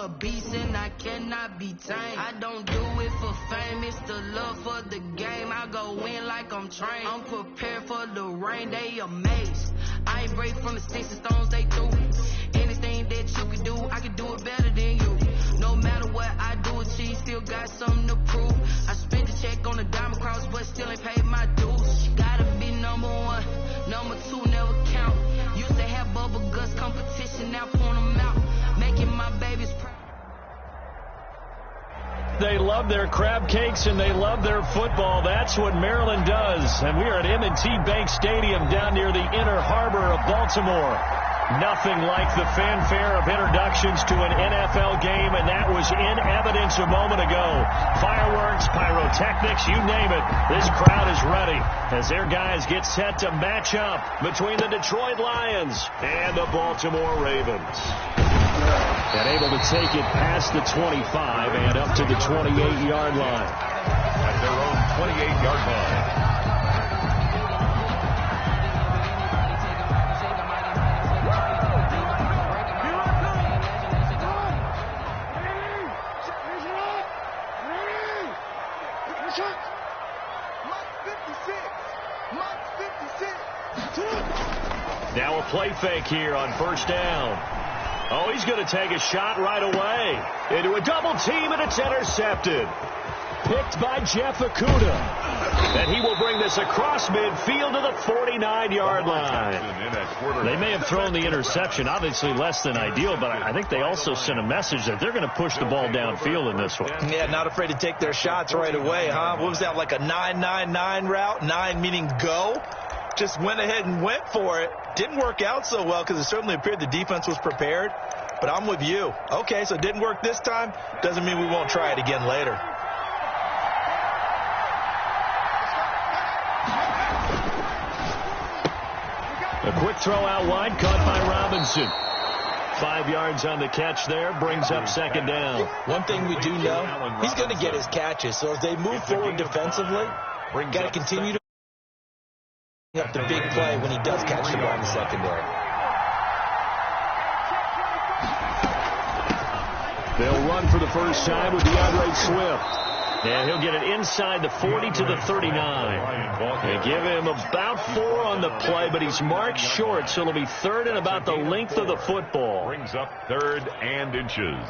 a beast and I cannot be tamed. I don't do it for fame, it's the love for the game. I go in like I'm trained. I'm prepared for the rain, they amazed. I ain't break from the sticks and stones they threw. Anything that you can do, I can do it better than you. No matter what I do, she still got something to prove. I spent the check on the diamond cross, but still ain't paid my dues. Gotta be number one, number two never count. Used to have bubble guts competition, now point them out. Making my babies proud. They love their crab cakes and they love their football. That's what Maryland does. And we are at M&T Bank Stadium down near the Inner Harbor of Baltimore. Nothing like the fanfare of introductions to an NFL game, and that was in evidence a moment ago. Fireworks, pyrotechnics, you name it. This crowd is ready as their guys get set to match up between the Detroit Lions and the Baltimore Ravens. And able to take it past the 25 and up to the 28-yard line. At their own 28-yard line. Now a play fake here on first down. Oh, he's going to take a shot right away into a double team, and it's intercepted. Picked by Jeff Okudah. And he will bring this across midfield to the 49-yard line. They may have thrown the interception, obviously less than ideal, but I think they also sent a message that they're going to push the ball downfield in this one. Yeah, not afraid to take their shots right away, huh? What was that, like a 9-9-9 route? 9 meaning go? Just went ahead and went for it. Didn't work out so well because it certainly appeared the defense was prepared. But I'm with you. Okay, so it didn't work this time. Doesn't mean we won't try it again later. A quick throw out wide, caught by Robinson. 5 yards on the catch there, brings up second down. One thing we do know, he's going to get his catches. So as they move forward defensively, got to continue to up the big play when he does catch the ball in the secondary. They'll run for the first time with DeAndre Swift. And he'll get it inside the 40 to the 39. They give him about 4 on the play, but he's marked short, so it'll be third and about the length of the football. Brings up third and inches.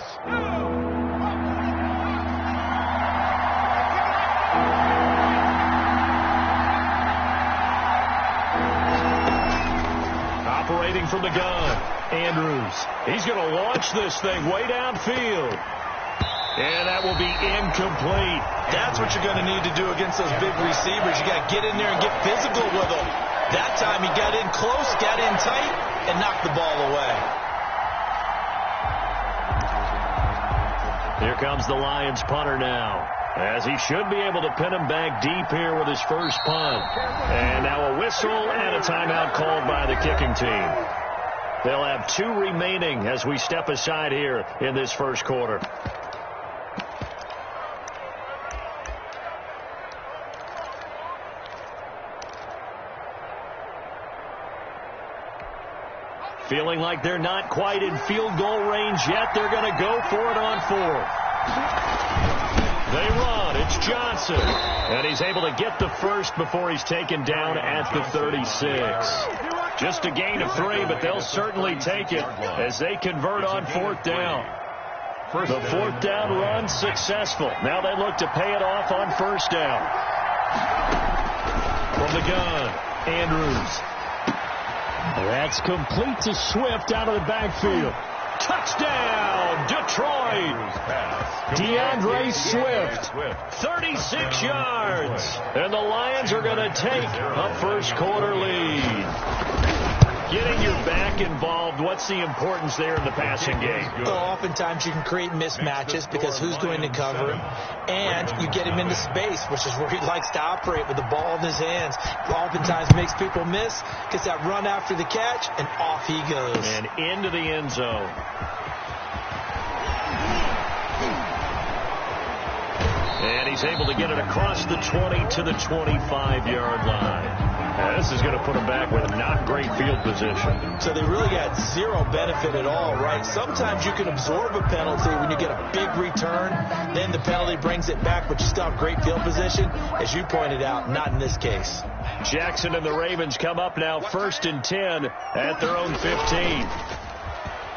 Operating from the gun, Andrews. He's going to launch this thing way downfield. And that will be incomplete. That's what you're going to need to do against those big receivers. You got to get in there and get physical with them. That time he got in close, got in tight, and knocked the ball away. Here comes the Lions punter now, as he should be able to pin him back deep here with his first punt. And now a whistle and a timeout called by the kicking team. They'll have 2 remaining as we step aside here in this first quarter. Feeling like they're not quite in field goal range yet. They're going to go for it on 4th. They run. It's Johnson. And he's able to get the first before he's taken down at the 36. Just a gain of 3, but they'll certainly take it as they convert on 4th down. The 4th down run successful. Now they look to pay it off on 1st down. From the gun, Andrews. That's complete to Swift out of the backfield. Touchdown, Detroit. DeAndre Swift, 36 yards. And the Lions are going to take a first quarter lead. Getting your back involved, what's the importance there in the passing game? Well, oftentimes you can create mismatches because who's going to cover him, and you get him into space, which is where he likes to operate with the ball in his hands. Oftentimes makes people miss, gets that run after the catch, and off he goes. And into the end zone. And he's able to get it across the 20 to the 25-yard line. Now, this is going to put him back with not great field position. So they really got zero benefit at all, right? Sometimes you can absorb a penalty when you get a big return. Then the penalty brings it back, but you still have great field position. As you pointed out, not in this case. Jackson and the Ravens come up now 1st and 10 at their own 15.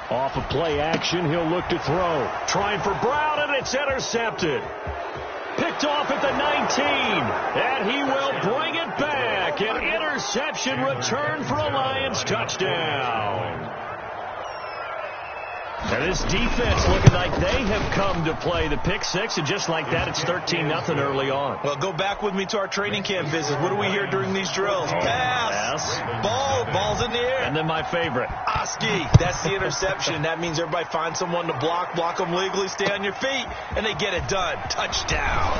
Off of play action, he'll look to throw. Trying for Brown, and it's intercepted. Picked off at the 19, and he will bring it back. An interception return for a Lions touchdown. And this defense looking like they have come to play the pick six, and just like that, it's 13-0 early on. Well, go back with me to our training camp visit. What do we hear during these drills? Pass. Ball's in the air. And then my favorite. Oski. That's the interception. That means everybody finds someone to block them legally, stay on your feet, and they get it done. Touchdown.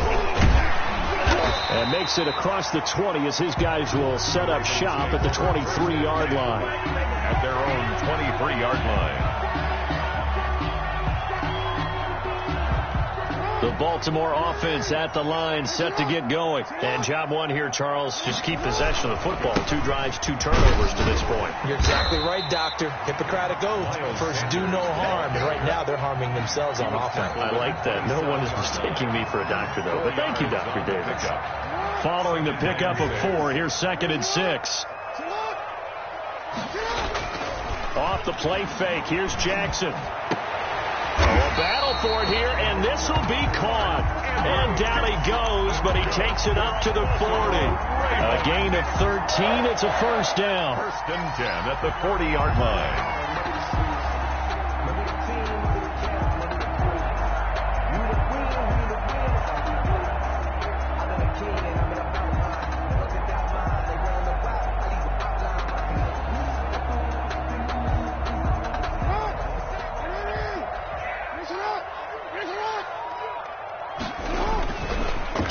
And makes it across the 20 as his guys will set up shop at the 23-yard line. At their own 23-yard line. The Baltimore offense at the line, set to get going. And job one here, Charles, just keep possession of the football. 2 drives, 2 turnovers to this point. You're exactly right, Doctor. Hippocratic oath. First, do no harm. And right now, they're harming themselves on offense. I like that. No one is mistaking me for a doctor, though. But thank you, Dr. Davis. Following the pickup of 4, here's 2nd and 6. Off the play fake, here's Jackson. A battle for it here, and this will be caught. And down he goes, but he takes it up to the 40. A gain of 13. It's a first down. 1st and 10 at the 40-yard line.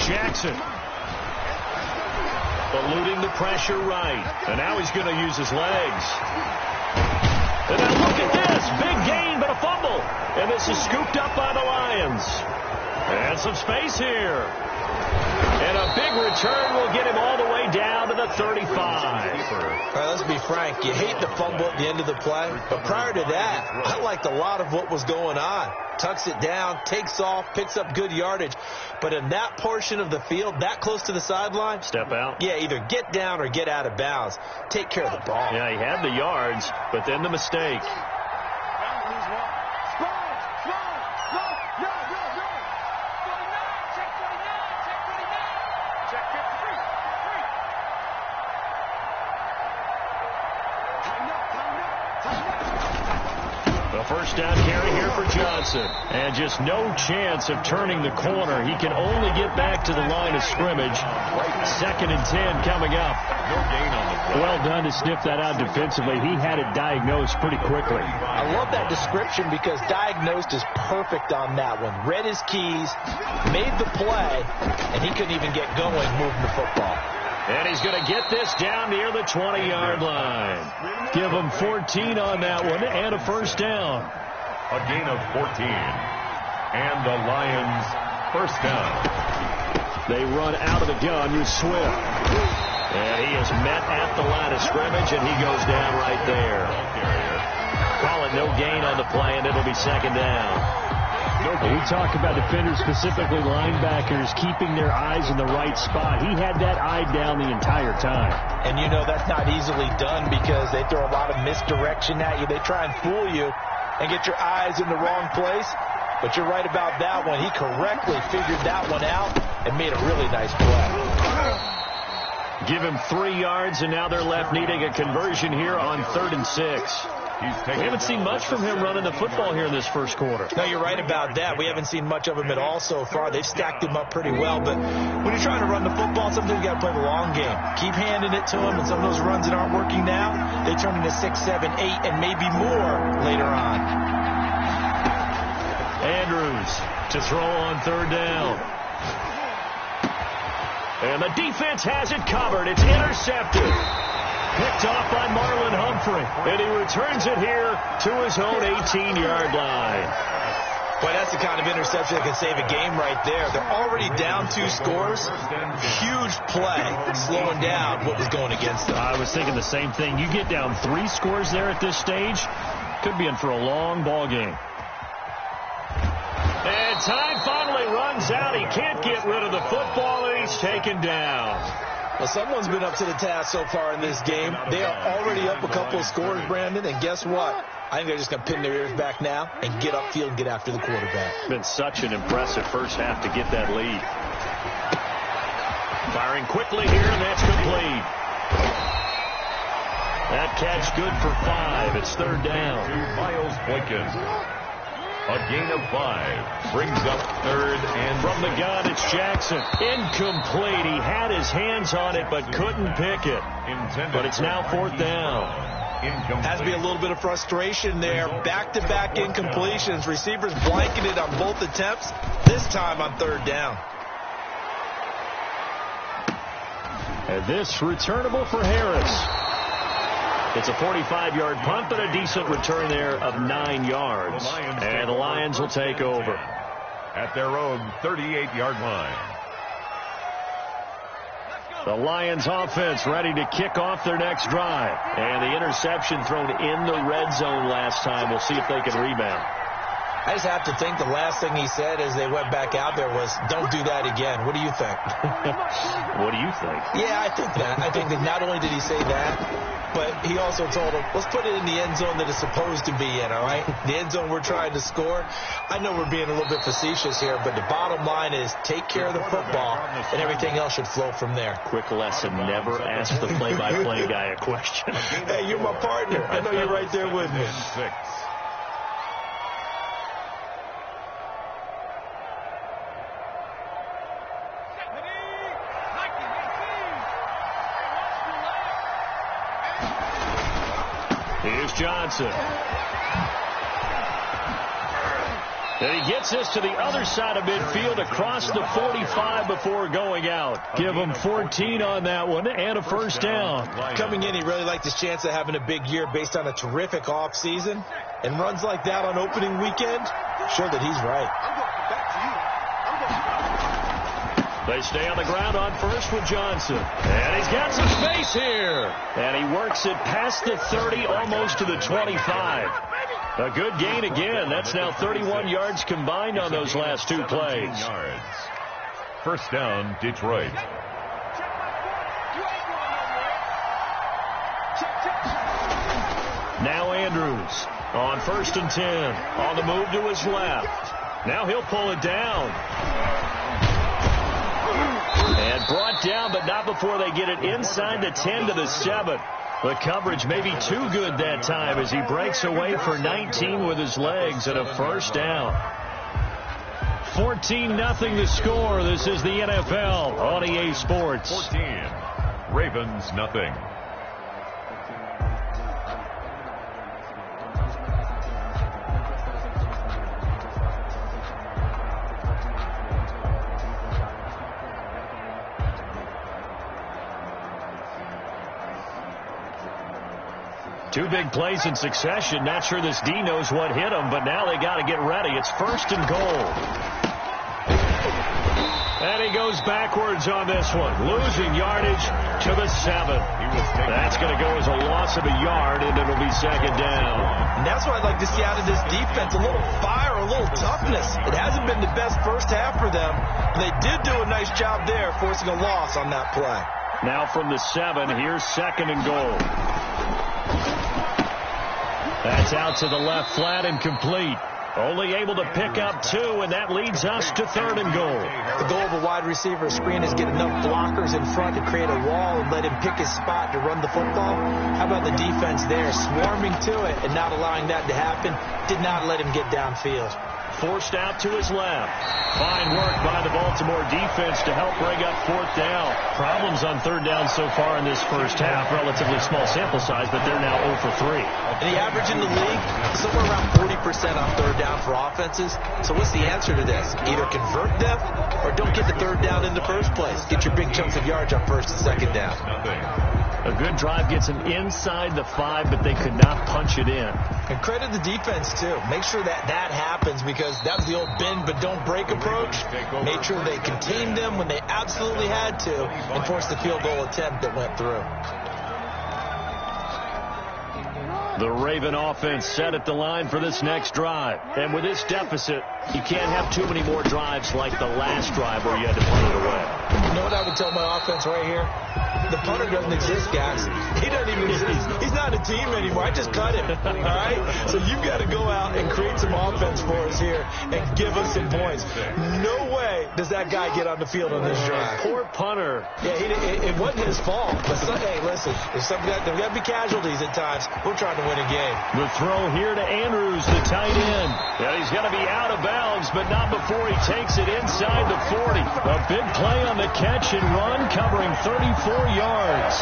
Jackson eluding the pressure right, and now he's going to use his legs. And now look at this, big gain but a fumble, and this is scooped up by the Lions. And some space here, and a big return will get him all the way down to the 35. All right, let's be frank. You hate the fumble at the end of the play, but prior to that, I liked a lot of what was going on. Tucks it down, takes off, picks up good yardage. But in that portion of the field, that close to the sideline, step out. Yeah, either get down or get out of bounds. Take care of the ball. Yeah, he had the yards, but then the mistake. First down carry here for Johnson. And just no chance of turning the corner. He can only get back to the line of scrimmage. 2nd and 10 coming up. No gain on the play. Well done to sniff that out defensively. He had it diagnosed pretty quickly. I love that description because diagnosed is perfect on that one. Read his keys, made the play, and he couldn't even get going moving the football. And he's going to get this down near the 20-yard line. Give him 14 on that one and a first down. A gain of 14. And the Lions first down. They run out of the gun with Swift. And he is met at the line of scrimmage, and he goes down right there. Call it no gain on the play, and it'll be 2nd down. We talk about defenders, specifically linebackers, keeping their eyes in the right spot. He had that eye down the entire time. And you know that's not easily done because they throw a lot of misdirection at you. They try and fool you and get your eyes in the wrong place. But you're right about that one. He correctly figured that one out and made a really nice play. Give him 3 yards, and now they're left needing a conversion here on 3rd and 6. We haven't seen much from him running the football here in this first quarter. No, you're right about that. We haven't seen much of him at all so far. They've stacked him up pretty well. But when you're trying to run the football, sometimes you got to play the long game. Keep handing it to him, and some of those runs that aren't working now, they turn into 6, 7, 8, and maybe more later on. Andrews to throw on 3rd down. And the defense has it covered. It's intercepted. Picked off by Marlon Humphrey. And he returns it here to his own 18-yard line. Boy, that's the kind of interception that can save a game right there. They're already down 2 scores. Huge play, slowing down what was going against them. I was thinking the same thing. You get down 3 scores there at this stage, could be in for a long ball game. And time finally runs out. He can't get rid of the football, and he's taken down. Well, someone's been up to the task so far in this game. They are already up a couple of scores, Brandon, and guess what? I think they're just going to pin their ears back now and get upfield and get after the quarterback. Been such an impressive first half to get that lead. Firing quickly here, and that's complete. That catch good for 5. It's 3rd down. Miles Boykin. A gain of 5 brings up 3rd and from the gun. It's Jackson. Incomplete. He had his hands on it but couldn't pick it. But it's now 4th down. Has to be a little bit of frustration there. Back-to-back incompletions. Receivers blanketed on both attempts. This time on 3rd down. And this returnable for Harris. It's a 45-yard punt, but a decent return there of 9 yards. And the Lions will take over at their own 38-yard line. The Lions offense ready to kick off their next drive. And the interception thrown in the red zone last time. We'll see if they can rebound. I just have to think the last thing he said as they went back out there was, don't do that again. What do you think? What do you think? Yeah, I think that. I think that not only did he say that, but he also told him, let's put it in the end zone that it's supposed to be in, all right? The end zone we're trying to score. I know we're being a little bit facetious here, but the bottom line is take care of the football, and everything else should flow from there. Quick lesson, never ask the play-by-play guy a question. Hey, you're my partner. I know you're right there with me. 6. Here's Johnson. And he gets this to the other side of midfield across the 45 before going out. Give him 14 on that one and a 1st down. Coming in, he really liked his chance of having a big year based on a terrific offseason. And runs like that on opening weekend show that he's right. They stay on the ground on 1st with Johnson. And he's got some space here. And he works it past the 30, almost to the 25. A good gain again. That's now 31 yards combined on those last 2 plays. 1st down, Detroit. Now Andrews on 1st and 10. On the move to his left. Now he'll pull it down. And brought down, but not before they get it inside the 10 to the 7. The coverage may be too good that time as he breaks away for 19 with his legs and a 1st down. 14-0 the score. This is the NFL on EA Sports. 14. Ravens, 0. Two big plays in succession. Not sure this D knows what hit him, but now they got to get ready. It's 1st and goal. And he goes backwards on this one, losing yardage to the 7. That's going to go as a loss of a yard, and it'll be 2nd down. And that's what I'd like to see out of this defense, a little fire, a little toughness. It hasn't been the best first half for them. They did do a nice job there, forcing a loss on that play. Now from the 7, here's 2nd and goal. That's out to the left flat and complete. Only able to pick up 2, and that leads us to 3rd and goal. The goal of a wide receiver screen is get enough blockers in front to create a wall and let him pick his spot to run the football. How about the defense there, swarming to it and not allowing that to happen? Did not let him get downfield. Forced out to his left. Fine work by the Baltimore defense to help bring up 4th down. Problems on 3rd down so far in this first half. Relatively small sample size, but they're now 0 for 3. And the average in the league, somewhere around 40% on 3rd down for offenses. So what's the answer to this? Either convert them or don't get the 3rd down in the first place. Get your big chunks of yards on 1st and 2nd down. A good drive gets them inside the 5, but they could not punch it in. And credit the defense, too. Make sure that happens, because that was the old bend but don't break approach. Made sure they contained them when they absolutely had to and forced the field goal attempt that went through. The Raven offense set at the line for this next drive. And with this deficit, you can't have too many more drives like the last drive where you had to punt it away. You know what I would tell my offense right here? The punter doesn't exist, guys. He doesn't even exist. He's not a team anymore. I just cut him. All right? So you've got to go out and create some offense for us here and give us some points. No way does that guy get on the field on this drive. Poor punter. Yeah, it wasn't his fault. But hey, listen, there's got to be casualties at times. We're trying to win a game. The throw here to Andrews, the tight end. Yeah, he's going to be out of bounds, but not before he takes it inside the 40. A big play on the catch and run, covering 34 yards.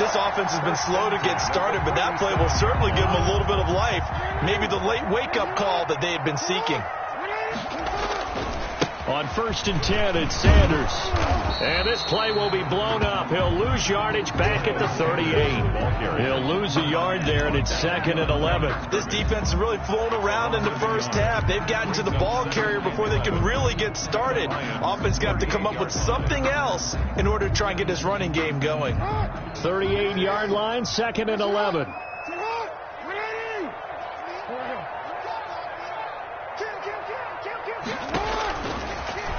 This offense has been slow to get started, but that play will certainly give them a little bit of life. Maybe the late wake-up call that they had been seeking. On 1st and 10, it's Sanders. And this play will be blown up. He'll lose yardage back at the 38. He'll lose a yard there, and it's 2nd and 11. This defense has really flown around in the first half. They've gotten to the ball carrier before they can really get started. Offense got to come up with something else in order to try and get this running game going. 38-yard line, 2nd and 11.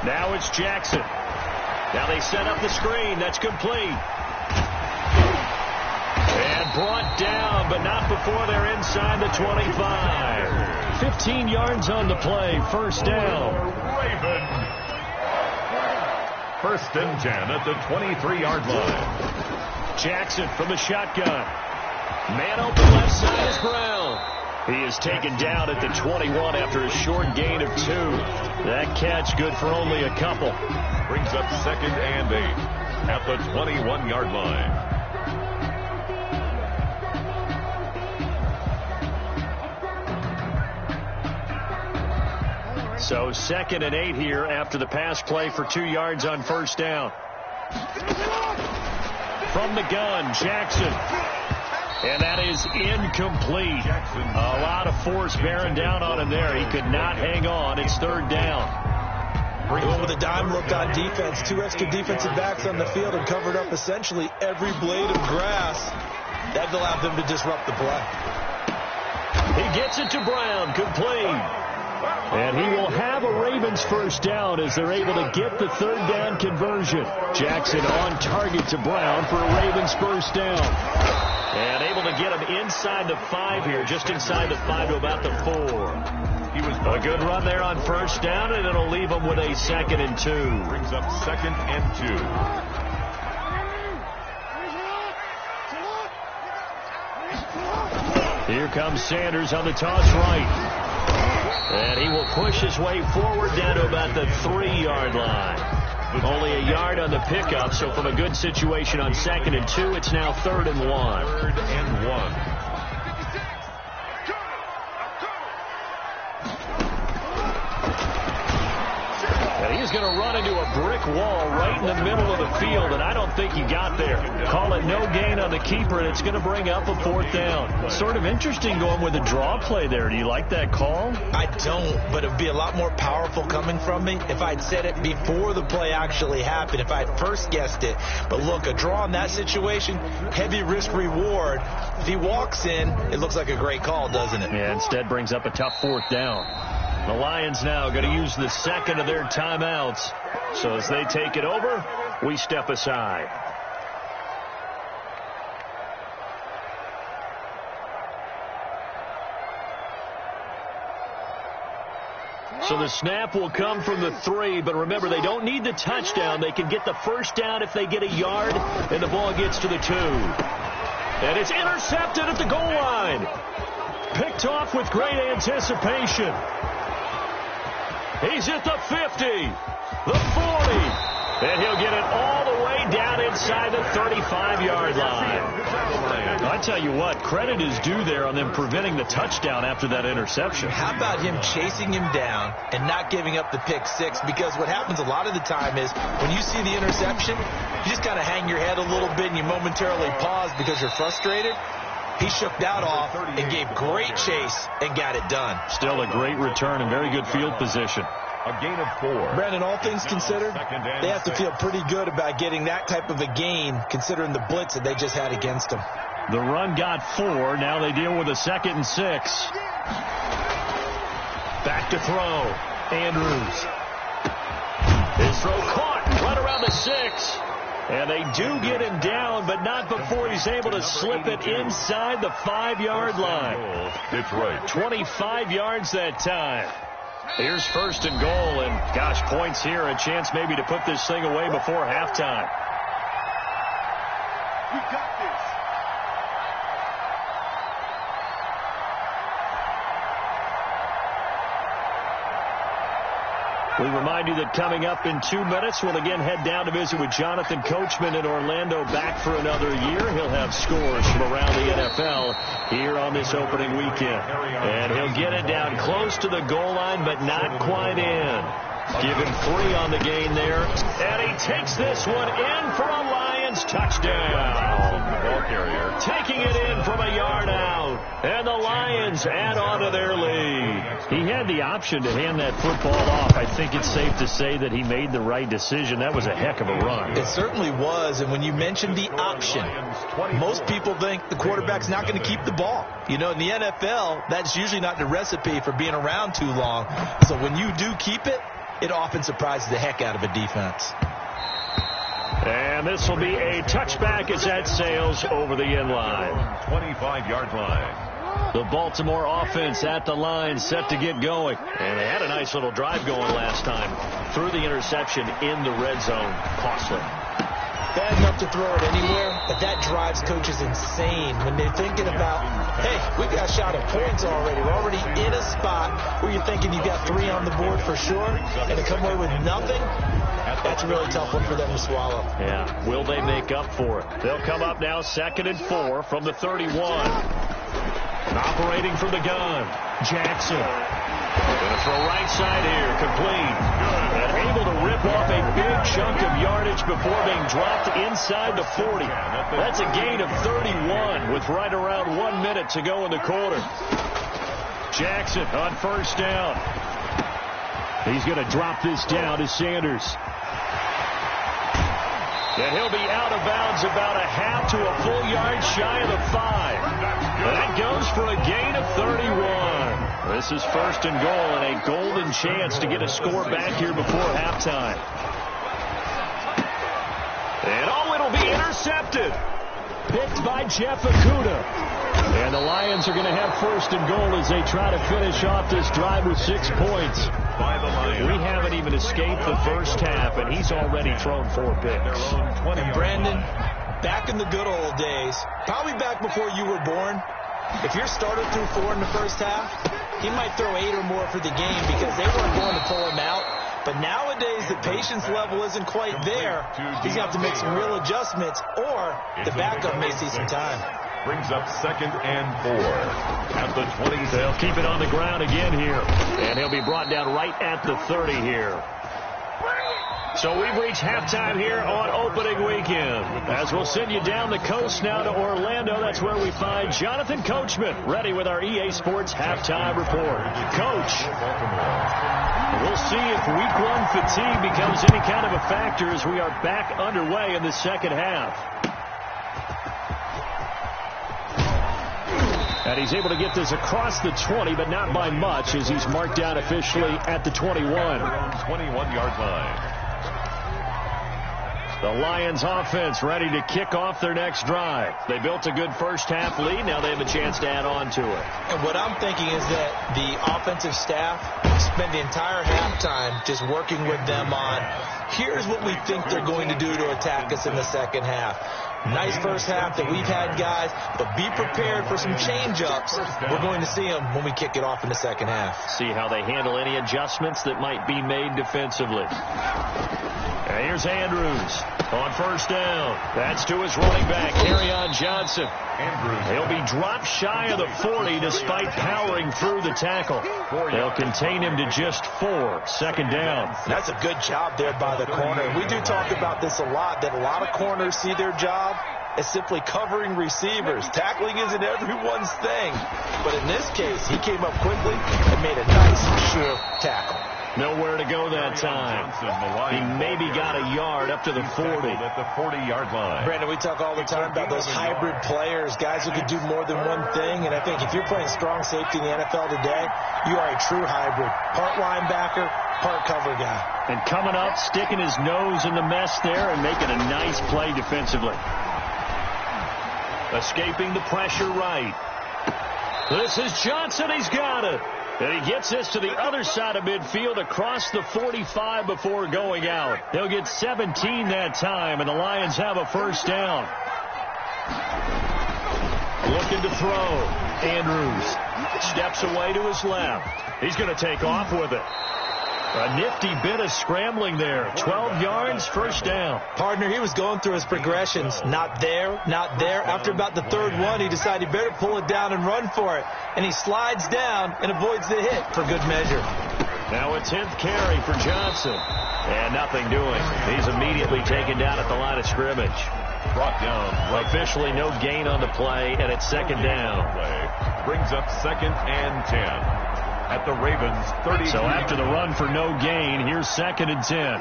Now it's Jackson. Now they set up the screen. That's complete. And brought down, but not before they're inside the 25. 15 yards on the play. First down. Raven. 1st and 10 at the 23-yard line. Jackson from the shotgun. Man open left side is Brown. He is taken down at the 21 after a short gain of 2. That catch good for only a couple. Brings up 2nd and 8 at the 21-yard line. So 2nd and 8 here after the pass play for 2 yards on first down. From the gun, Jackson. And that is incomplete. A lot of force bearing down on him there. He could not hang on. It's 3rd down. With a dime look on defense, 2 extra defensive backs on the field and covered up essentially every blade of grass. That allowed them to disrupt the play. He gets it to Brown, complete. And he will have a Ravens first down as they're able to get the 3rd down conversion. Jackson on target to Brown for a Ravens first down. And able to get him inside the 5 here, just inside the 5 to about the 4. He was a good run there on first down, and it'll leave him with a 2nd and 2. Brings up 2nd and 2. Here comes Sanders on the toss right. And he will push his way forward down to about the 3-yard line. Only a yard on the pickup, so from a good situation on 2nd and 2, it's now 3rd and 1. 3rd and 1. And he's going to run into a brick wall right in the middle of the field, and I don't think he got there. Call it no gain on the keeper, and it's going to bring up a 4th down. Sort of interesting going with a draw play there. Do you like that call? I don't, but it would be a lot more powerful coming from me if I'd said it before the play actually happened, if I'd first guessed it. But look, a draw in that situation, heavy risk reward. If he walks in, it looks like a great call, doesn't it? Yeah, instead brings up a tough 4th down. The Lions now going to use the 2nd of their timeouts. So as they take it over, we step aside. So the snap will come from the 3, but remember, they don't need the touchdown. They can get the first down if they get a yard, and the ball gets to the 2. And it's intercepted at the goal line. Picked off with great anticipation. He's at the 50, the 40, And he'll get it all the way down inside the 35-yard line. I tell you what, credit is due there on them preventing the touchdown after that interception. How about him chasing him down and not giving up the pick six? Because what happens a lot of the time is when you see the interception, you just kind of hang your head a little bit and you momentarily pause because you're frustrated. He shook that off and gave great chase and got it done. Still a great return and very good field position. A gain of 4. Brandon, all things considered, they have to feel pretty good about getting that type of a gain considering the blitz that they just had against them. The run got 4. Now they deal with a 2nd and 6. Back to throw. Andrews. His throw caught right around the 6. And they do get him down, but not before he's able to slip it inside the 5-yard line. Detroit. 25 yards that time. Here's 1st and goal, and gosh, points here, a chance maybe to put this thing away before halftime. We got this. We remind you that coming up in 2 minutes, we'll again head down to visit with Jonathan Coachman in Orlando, back for another year. He'll have scores from around the NFL here on this opening weekend. And he'll get it down close to the goal line, but not quite in. Given 3 on the gain there. And he takes this one in for a Lions touchdown. Ball carrier. Taking it in from a yard out. And the Lions add on to their lead. He had the option to hand that football off. I think it's safe to say that he made the right decision. That was a heck of a run. It certainly was. And when you mentioned the option, most people think the quarterback's not going to keep the ball. You know, in the NFL, that's usually not the recipe for being around too long. So when you do keep it, it often surprises the heck out of a defense. And this will be a touchback as that sails over the end line. 25-yard line. The Baltimore offense at the line, set to get going. And they had a nice little drive going last time. Threw the interception in the red zone. Costly. Bad enough to throw it anywhere, but that drives coaches insane when they're thinking about, hey, we got a shot at points already. We're already in a spot where you're thinking you got 3 on the board for sure, and to come away with nothing, that's a really tough one for them to swallow. Yeah, will they make up for it? They'll come up now 2nd and 4 from the 31. Operating from the gun, Jackson. Going to throw right side here, complete. And able to rip off a big chunk of yardage before being dropped inside the 40. That's a gain of 31 with right around 1 minute to go in the quarter. Jackson on 1st down. He's going to drop this down to Sanders. And he'll be out of bounds about a half to a full yard shy of the 5. And that goes for a gain of 31. This is 1st and goal and a golden chance to get a score back here before halftime. And it'll be intercepted. Picked by Jeff Okudah. And the Lions are going to have 1st and goal as they try to finish off this drive with 6 points. We haven't even escaped the first half, and he's already thrown 4 picks. And Brandon, back in the good old days, probably back before you were born, if your starter threw 4 in the first half, he might throw 8 or more for the game because they weren't going to pull him out. But nowadays, the patience level isn't quite there. He's going to have to make some real adjustments, or the backup may see some time. Brings up 2nd and 4 at the 20. They'll keep it on the ground again here. And he'll be brought down right at the 30 here. So we've reached halftime here on opening weekend. As we'll send you down the coast now to Orlando, that's where we find Jonathan Coachman, ready with our EA Sports halftime report. Coach, we'll see if week 1 fatigue becomes any kind of a factor as we are back underway in the second half. And he's able to get this across the 20, but not by much, as he's marked down officially at the 21. 21-yard line. The Lions offense ready to kick off their next drive. They built a good first half lead. Now they have a chance to add on to it. And what I'm thinking is that the offensive staff, spend the entire halftime just working with them on, here's what we think they're going to do to attack us in the second half. Nice first half that we've had, guys, but be prepared for some change-ups. We're going to see them when we kick it off in the second half. See how they handle any adjustments that might be made defensively. And here's Andrews on first down. That's to his running back, Kerryon Johnson. He'll be dropped shy of the 40 despite powering through the tackle. They'll contain him to just 4. Second down. That's a good job there by the corner. We do talk about this a lot, that a lot of corners see their job as simply covering receivers. Tackling isn't everyone's thing. But in this case, he came up quickly and made a nice, sure tackle. Nowhere to go that time. He maybe got a yard up to the 40. At the 40-yard line. Brandon, we talk all the time about those hybrid players, guys who can do more than one thing. And I think if you're playing strong safety in the NFL today, you are a true hybrid. Part linebacker, part cover guy. And coming up, sticking his nose in the mess there and making a nice play defensively. Escaping the pressure right. This is Johnson. He's got it. And he gets this to the other side of midfield across the 45 before going out. They'll get 17 that time, and the Lions have a first down. Looking to throw. Andrews steps away to his left. He's going to take off with it. A nifty bit of scrambling there. 12 yards, first down. Partner, he was going through his progressions. Not there, not there. After about the third one, he decided he better pull it down and run for it. And he slides down and avoids the hit for good measure. Now a 10th carry for Johnson. And nothing doing. He's immediately taken down at the line of scrimmage. Brought down. Officially no gain on the play, and it's second down. Brings up 2nd and 10. At the Ravens 30. So after the run for no gain, here's 2nd and 10.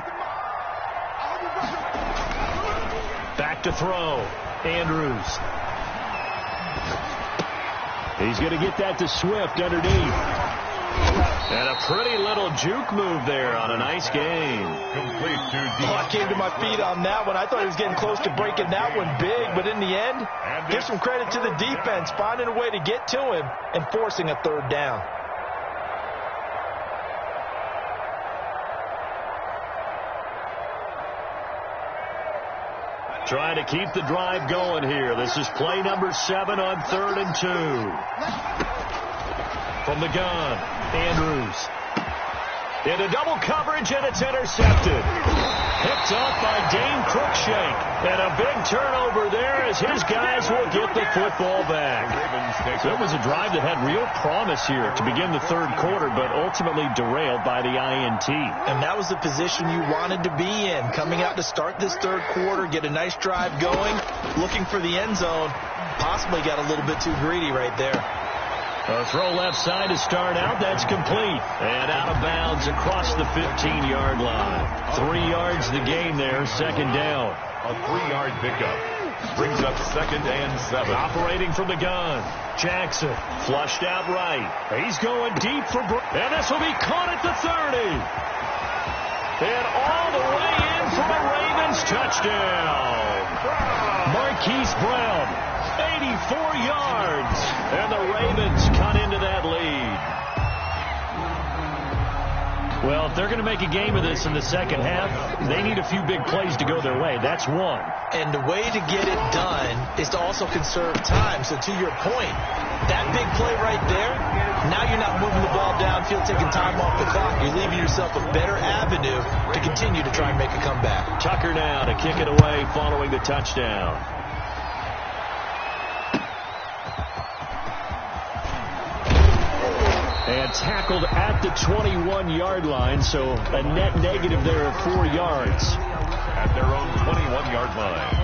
Back to throw. Andrews. He's going to get that to Swift underneath. And a pretty little juke move there on a nice gain. Complete to I came to my feet on that one. I thought he was getting close to breaking that one big, but in the end, give some credit to the defense, finding a way to get to him and forcing a third down. Trying to keep the drive going here. This is play number 7 on 3rd and 2. From the gun, Andrews. Into double coverage, and it's intercepted. Picked up by Dane Cruikshank. And a big turnover there as his guys will get the football back. So it was a drive that had real promise here to begin the third quarter, but ultimately derailed by the INT. And that was the position you wanted to be in. Coming out to start this third quarter, get a nice drive going, looking for the end zone. Possibly got a little bit too greedy right there. A throw left side to start out. That's complete. And out of bounds across the 15-yard line. 3 yards the gain there, second down. A 3-yard pickup. Brings up 2nd and 7. Operating from the gun. Jackson flushed out right. He's going deep for and this will be caught at the 30. And all the way in for a Ravens touchdown. Marquise Brown. 84 yards, and the Ravens cut into that lead. Well, if they're going to make a game of this in the second half, they need a few big plays to go their way. That's one. And the way to get it done is to also conserve time. So to your point, that big play right there, now you're not moving the ball downfield, taking time off the clock. You're leaving yourself a better avenue to continue to try and make a comeback. Tucker now to kick it away following the touchdown. And tackled at the 21-yard line, so a net negative there of 4 yards. At their own 21-yard line.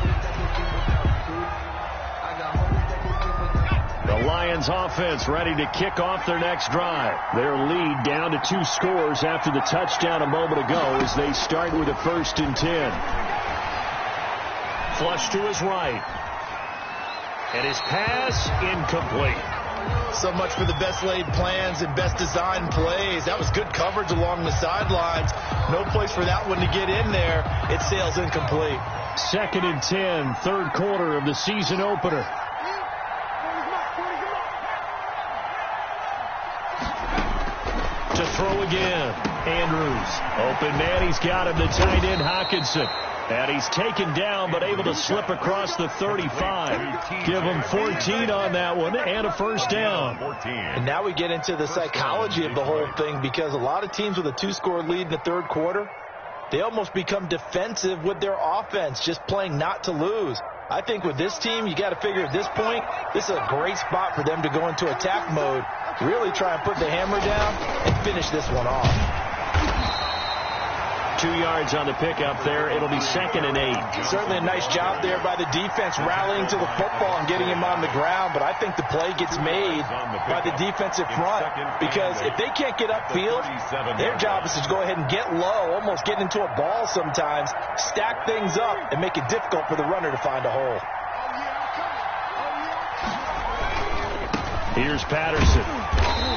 The Lions offense ready to kick off their next drive. Their lead down to 2 scores after the touchdown a moment ago as they start with a 1st and 10. Flush to his right. And his pass incomplete. So much for the best laid plans and best designed plays. That was good coverage along the sidelines. No place for that one to get in there. It sails incomplete. 2nd and 10, third quarter of the season opener. To throw again. Andrews. Open man. He's got him. The tight end, Hawkinson. And he's taken down, but able to slip across the 35. Give him 14 on that one, and a first down. And now we get into the psychology of the whole thing, because a lot of teams with a 2-score lead in the third quarter, they almost become defensive with their offense, just playing not to lose. I think with this team, you got to figure at this point, this is a great spot for them to go into attack mode, really try and put the hammer down and finish this one off. 2 yards on the pickup there. It'll be 2nd and 8. Certainly a nice job there by the defense rallying to the football and getting him on the ground, but I think the play gets made by the defensive front, because if they can't get upfield, their job is to go ahead and get low, almost get into a ball sometimes, stack things up, and make it difficult for the runner to find a hole. Here's Patterson.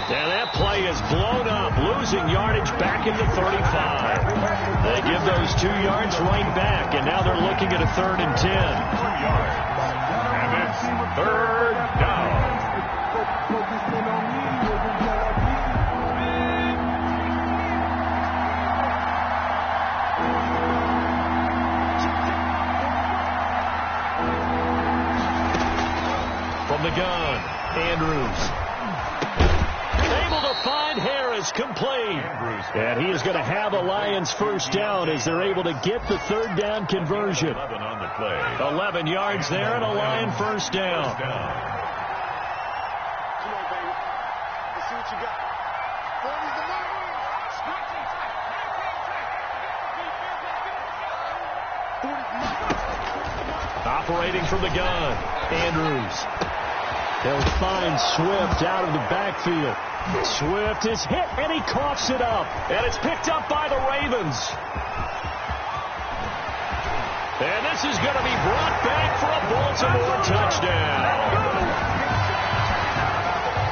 And that play is blown up, losing yardage back at the 35. They give those 2 yards right back, and now they're looking at a 3rd and 10. And it's 3rd down. From the gun, Andrews. Able to find Harris, complete. And he is going to have a Lions first down as they're able to get the 3rd down conversion. 11 on the play. 11 yards there and a Lion first down. Come on, baby. Let's see what you got. Operating from the gun, Andrews. They'll find Swift out of the backfield. Swift is hit, and he coughs it up. And it's picked up by the Ravens. And this is going to be brought back for a Baltimore touchdown.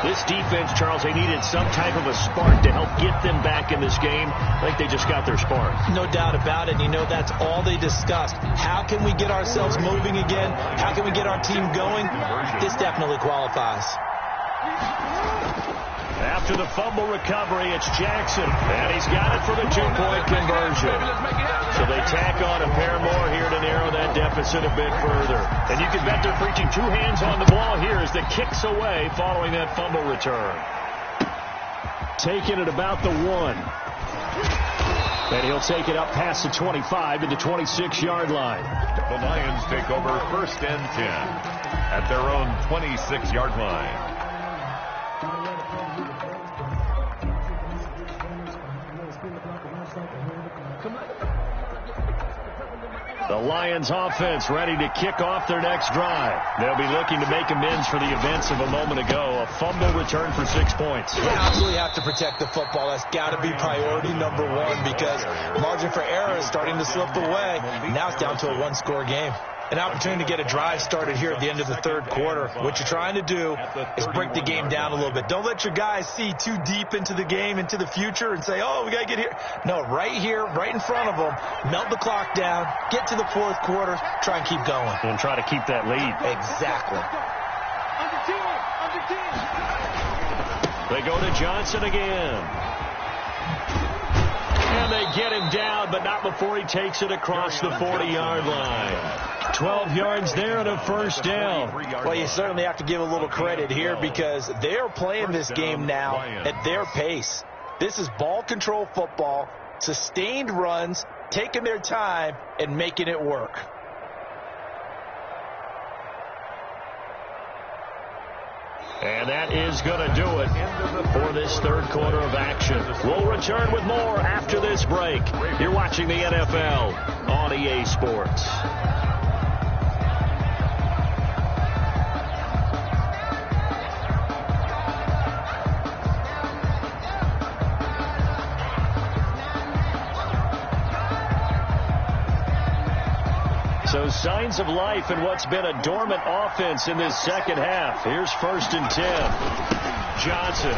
This defense, Charles, they needed some type of a spark to help get them back in this game. I think they just got their spark. No doubt about it. And you know, that's all they discussed. How can we get ourselves moving again? How can we get our team going? This definitely qualifies. After the fumble recovery, it's Jackson. And he's got it for the 2-point conversion. So they tack on a pair more here to narrow that deficit a bit further. And you can bet they're preaching 2 hands on the ball here as the kick's away following that fumble return. Taking it about the 1. And he'll take it up past the 25 to the 26-yard line. The Lions take over 1st and 10 at their own 26-yard line. The Lions offense ready to kick off their next drive. They'll be looking to make amends for the events of a moment ago. A fumble return for 6 points. You absolutely have to protect the football. That's got to be priority number 1, because margin for error is starting to slip away. Now it's down to a 1-score game. An opportunity to get a drive started here at the end of the 3rd quarter. What you're trying to do is break the game down a little bit. Don't let your guys see too deep into the game, into the future, and say, oh, we got to get here. No, right here, right in front of them, melt the clock down, get to the 4th quarter, try and keep going. And try to keep that lead. Exactly. They go to Johnson again. And they get him down, but not before he takes it across the 40-yard line. 12 yards there and a first down. Well, you certainly have to give a little credit here, because they're playing this game now at their pace. This is ball control football, sustained runs, taking their time and making it work. And that is going to do it for this 3rd quarter of action. We'll return with more after this break. You're watching the NFL on EA Sports. So signs of life in what's been a dormant offense in this 2nd half. Here's 1st and 10. Johnson.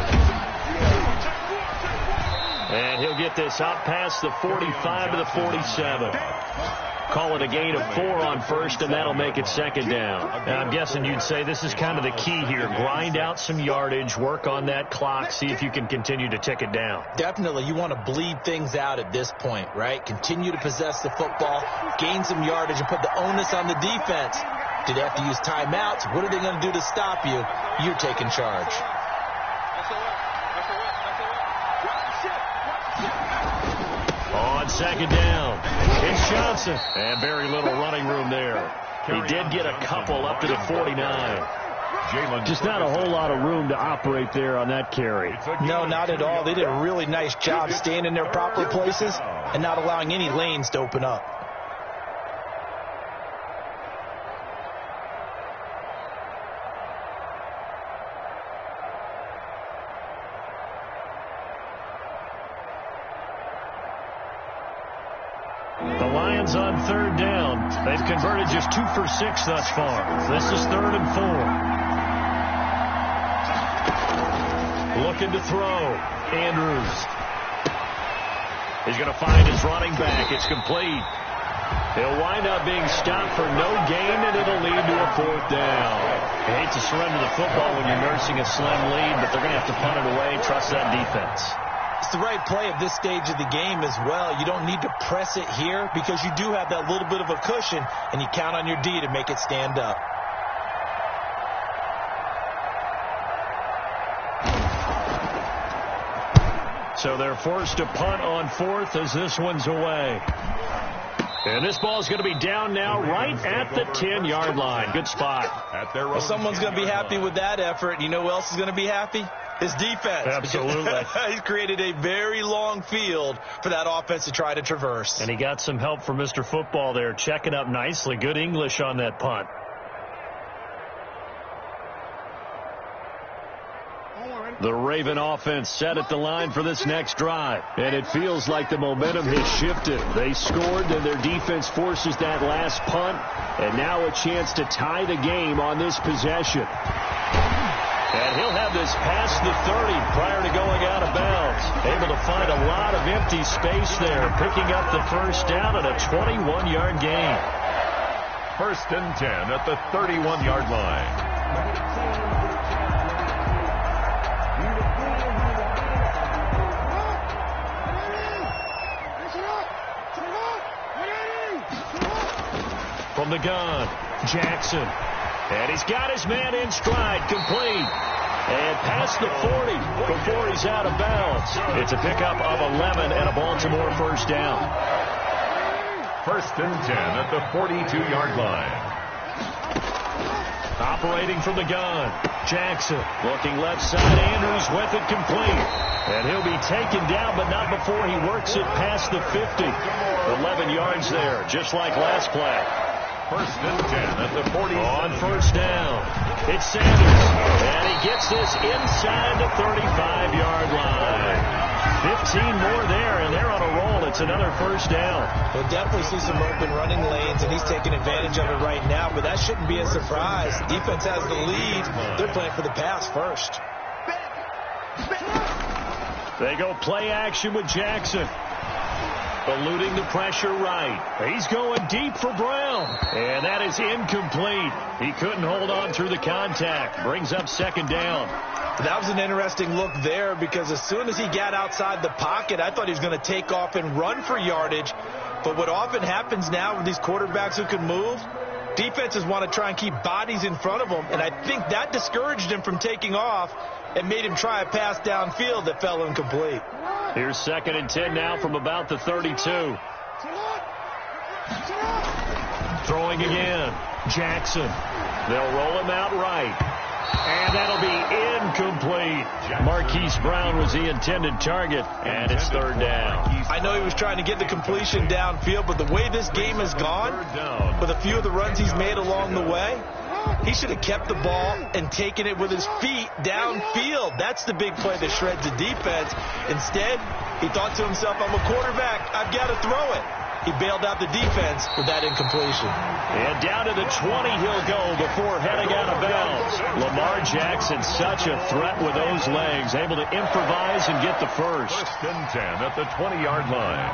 And he'll get this out past the 45 to the 47. Call it a gain of 4 on first, and that'll make it second down. Now, I'm guessing you'd say this is kind of the key here. Grind out some yardage, work on that clock, see if you can continue to tick it down. Definitely, you want to bleed things out at this point, right? Continue to possess the football, gain some yardage, and put the onus on the defense. Do they have to use timeouts? What are they going to do to stop you? You're taking charge. On second down, it's Johnson. And very little running room there. He did get a couple up to the 49. Just not a whole lot of room to operate there on that carry. No, not at all. They did a really nice job staying in their proper places and not allowing any lanes to open up. On third down. They've converted just 2 for 6 thus far. This is 3rd and 4. Looking to throw. Andrews. He's going to find his running back. It's complete. He'll wind up being stopped for no gain, and it'll lead to a 4th down. You hate to surrender the football when you're nursing a slim lead, but they're going to have to punt it away. Trust that defense. It's the right play at this stage of the game as well. You don't need to press it here because you do have that little bit of a cushion, and you count on your D to make it stand up. So they're forced to punt on 4th as this one's away. And this ball is going to be down now right at the 10-yard line. Good spot. Well, someone's going to be happy with that effort. You know who else is going to be happy? His defense. Absolutely. He's created a very long field for that offense to try to traverse. And he got some help from Mr. Football there, checking up nicely. Good English on that punt. The Raven offense set at the line for this next drive. And it feels like the momentum has shifted. They scored, and their defense forces that last punt. And now a chance to tie the game on this possession. And he'll have this past the 30 prior to going out of bounds. Able to find a lot of empty space there, picking up the 1st down at a 21-yard gain. 1st and 10 at the 31-yard line. From the gun, Jackson. And he's got his man in stride, complete. And past the 40 before he's out of bounds. It's a pickup of 11 and a Baltimore 1st down. 1st and 10 at the 42-yard line. Operating from the gun, Jackson. Looking left side, Andrews with it complete. And he'll be taken down, but not before he works it past the 50. 11 yards there, just like last play. 1st and 10 at the 40. On 1st down, it's Sanders. And he gets this inside the 35-yard line. 15 more there, and they're on a roll. It's another 1st down. We'll definitely see some open running lanes, and he's taking advantage of it right now, but that shouldn't be a surprise. Defense has the lead. They're playing for the pass first. They go play action with Jackson. Eluding the pressure right. He's going deep for Brown. And that is incomplete. He couldn't hold on through the contact. Brings up 2nd down. That was an interesting look there because as soon as he got outside the pocket, I thought he was going to take off and run for yardage. But what often happens now with these quarterbacks who can move, defenses want to try and keep bodies in front of them. And I think that discouraged him from taking off and made him try a pass downfield that fell incomplete. Here's 2nd and 10 now from about the 32. Throwing again. Jackson. They'll roll him out right. And that'll be incomplete. Marquise Brown was the intended target, and it's 3rd down. I know he was trying to get the completion downfield, but the way this game has gone, with a few of the runs he's made along the way, he should have kept the ball and taken it with his feet downfield. That's the big play that shreds the defense. Instead, he thought to himself, I'm a quarterback, I've got to throw it. He bailed out the defense with that incompletion. And down to the 20 he'll go before heading out of bounds. Lamar Jackson, such a threat with those legs, able to improvise and get the 1st. 1st and 10 at the 20-yard line.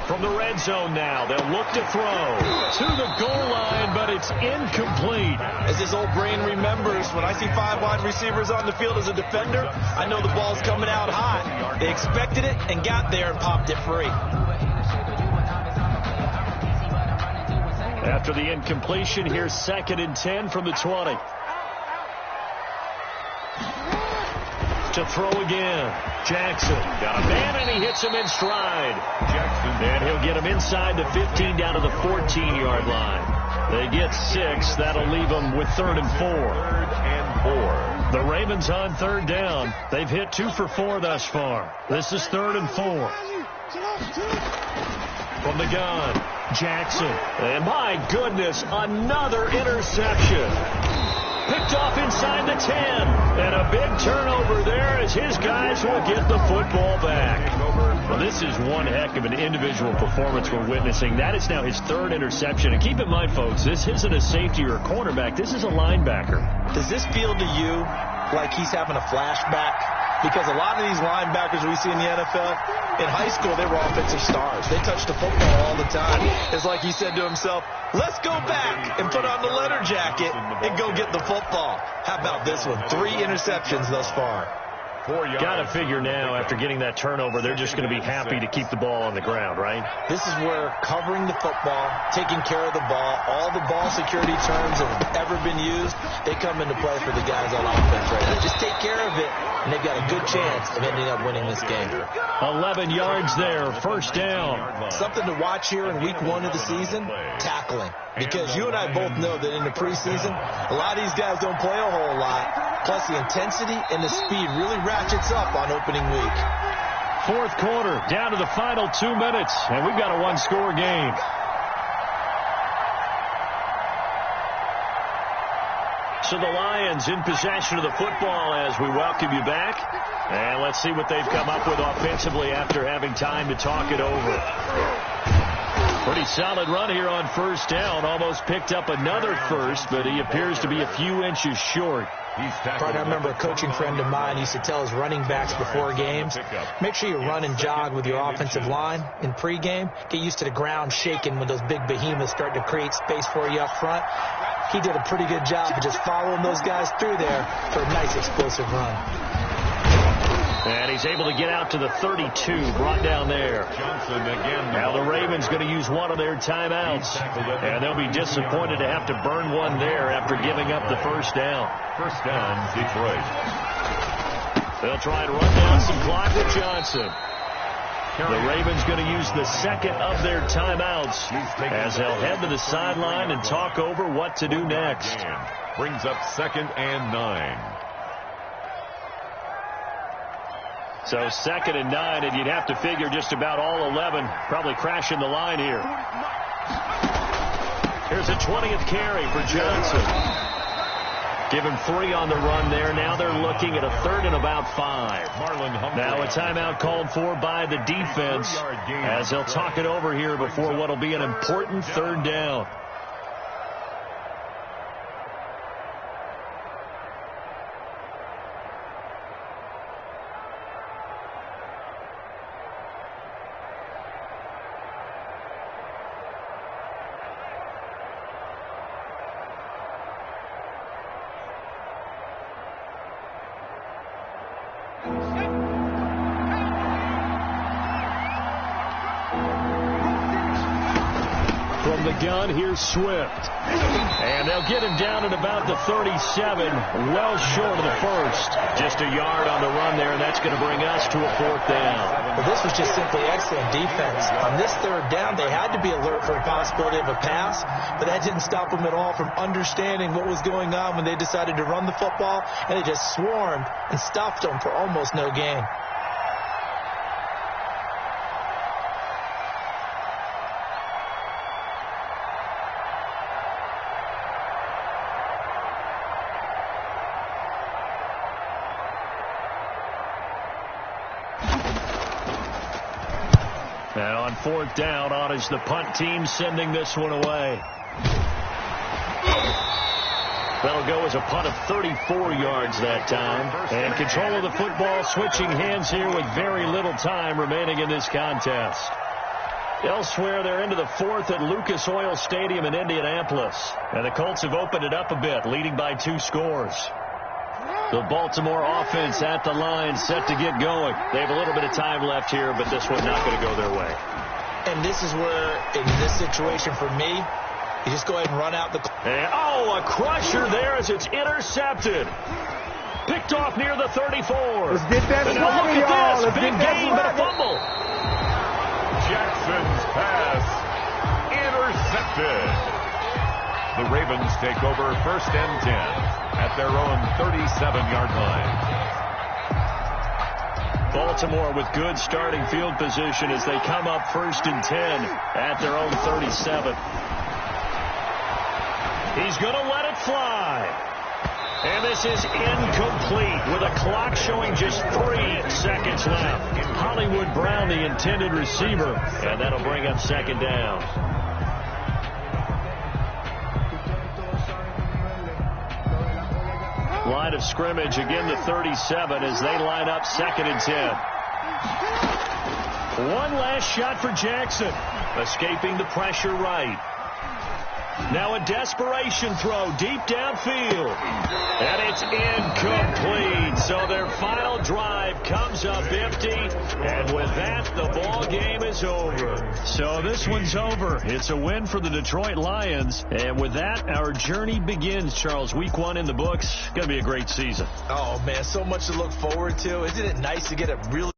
From the red zone now, they'll look to throw to the goal line, but it's incomplete. As his old brain remembers, when I see 5 wide receivers on the field as a defender, I know the ball's coming out hot. They expected it and got there and popped it free. After the incompletion, here's 2nd and 10 from the 20. To throw again. Jackson got a man, and he hits him in stride. And he'll get him inside the 15 down to the 14-yard line. They get 6. That'll leave them with 3rd and 4. 3rd and 4. The Ravens on 3rd down. They've hit 2 for 4 thus far. This is 3rd and 4. From the gun, Jackson. And my goodness, another interception. Picked off inside the 10. And a big turnover there as his guys will get the football back. Well, this is one heck of an individual performance we're witnessing. That is now his 3rd interception. And keep in mind, folks, this isn't a safety or a cornerback. This is a linebacker. Does this feel to you like he's having a flashback? Because a lot of these linebackers we see in the NFL, in high school, they were offensive stars. They touched the football all the time. It's like he said to himself, let's go back and put on the leather jacket and go get the football. How about this one? 3 interceptions thus far. Got to figure now, after getting that turnover, they're just going to be happy to keep the ball on the ground, right? This is where covering the football, taking care of the ball, all the ball security terms that have ever been used, they come into play for the guys on offense right now. Just take care of it, and they've got a good chance of ending up winning this game. 11 yards there, 1st down. Something to watch here in week 1 of the season, tackling. Because you and I both know that in the preseason, a lot of these guys don't play a whole lot. Plus, the intensity and the speed really ratchets up on opening week. 4th quarter, down to the final 2 minutes, and we've got a 1-score game. So the Lions in possession of the football as we welcome you back. And let's see what they've come up with offensively after having time to talk it over. Pretty solid run here on 1st down. Almost picked up another first, but he appears to be a few inches short. Part I remember a coaching friend of mine used to tell his running backs before games, make sure you run and jog with your offensive line in pregame. Get used to the ground shaking when those big behemoths start to create space for you up front. He did a pretty good job of just following those guys through there for a nice explosive run. And he's able to get out to the 32, brought down there. Now the Ravens going to use one of their timeouts. And they'll be disappointed to have to burn one there after giving up the 1st down. 1st down, Detroit. They'll try and run down some clock with Johnson. The Ravens going to use the 2nd of their timeouts as they'll head to the sideline and talk over what to do next. Brings up 2nd and 9. So 2nd and 9, and you'd have to figure just about all 11 probably crashing the line here. Here's a 20th carry for Johnson. Give him 3 on the run there. Now they're looking at a 3rd and about 5. Now a timeout called for by the defense as they'll talk it over here before what will be an important 3rd down. From the gun, here's Swift. And they'll get him down at about the 37, well short of the 1st. Just a yard on the run there, and that's going to bring us to a 4th down. Well, this was just simply excellent defense. On this 3rd down, they had to be alert for the possibility of a pass, but that didn't stop them at all from understanding what was going on when they decided to run the football, and they just swarmed and stopped them for almost no gain. Now on 4th down, on is the punt team sending this one away. That'll go as a punt of 34 yards that time. And control of the football switching hands here with very little time remaining in this contest. Elsewhere, they're into the fourth at Lucas Oil Stadium in Indianapolis. And the Colts have opened it up a bit, leading by 2 scores. The Baltimore offense at the line, set to get going. They have a little bit of time left here, but this one not going to go their way. And this is where, in this situation for me, you just go ahead and run out the clock. A crusher there as it's intercepted. Picked off near the 34. Let's get that and now look swagger, at this. y'all. Big gain, but a fumble. Jackson's pass intercepted. The Ravens take over 1st and 10 at their own 37-yard line. Baltimore with good starting field position as they come up 1st and 10 at their own 37. He's going to let it fly. And this is incomplete with a clock showing just 3 seconds left. Hollywood Brown, the intended receiver, and that'll bring up 2nd down. Line of scrimmage, again the 37 as they line up 2nd and 10. One last shot for Jackson, escaping the pressure right. Now a desperation throw deep downfield. And it's incomplete. So their final drive comes up empty. And with that, the ball game is over. So this one's over. It's a win for the Detroit Lions. And with that, our journey begins, Charles. Week 1 in the books. Going to be a great season. Oh, man, so much to look forward to. Isn't it nice to get a really